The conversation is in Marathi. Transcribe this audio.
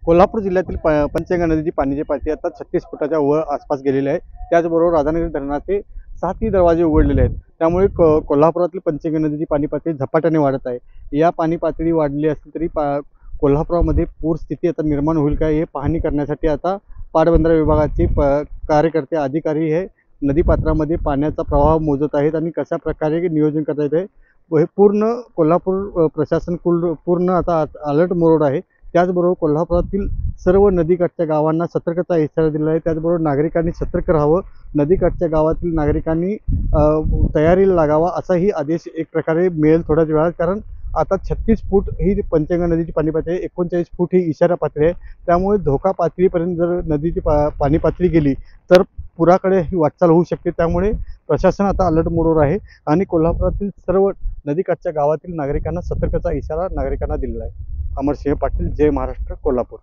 कोल्हापूर जिल्ह्यातील पंचगंगा नदीची पाण्याची पातळी आता 36 फुटाच्या वर आसपास गेलेली आहे। त्याचबरोबर राधानगरी धरणाचे 7ही दरवाजे उघडलेले आहेत। त्यामुळे कोल्हापुरातील पंचगंगा नदीची पाणी पातळी झपाट्याने वाढत आहे। या पाणी पातळी वाढली असली तरी कोल्हापुरामध्ये पूर स्थिती आता निर्माण होईल का हे पाहणी करण्यासाठी आता पाटबंधारे विभागाचे कार्यकर्ते अधिकारी हे नदीपात्रामध्ये पाण्याचा प्रवाह मोजत आहेत आणि कशा प्रकारे नियोजन करता येते हे पूर्ण कोल्हापूर प्रशासन पूर्ण आता अलर्ट मोड आहे। त्याचबरोबर कोल्हापुरातील सर्व नदीकाठच्या गावांना सतर्कता इशारा दिला आहे। त्याचबरोबर नागरिकांनी सतर्क राहावं, नदीकाठच्या गावातील नागरिकांनी तयारीला लागावा असाही आदेश एक प्रकारे मिळेल थोड्याच वेळात। कारण आता 36 फूट ही पंचगंगा नदीची पाणी पातळी, 39 फूट ही इशारा पातळी आहे। त्यामुळे धोका पातळीपर्यंत जर नदीची पाणी पातळी गेली तर पुराकडे ही वाटचाल होऊ शकते। त्यामुळे प्रशासन आता अलर्ट मोडवर आहे आणि कोल्हापुरातील सर्व नदीकाठच्या गावातील नागरिकांना सतर्कता इशारा नागरिकांना दिलेला आहे। अमरसिंह पाटील, जय महाराष्ट्र, कोल्हापूर।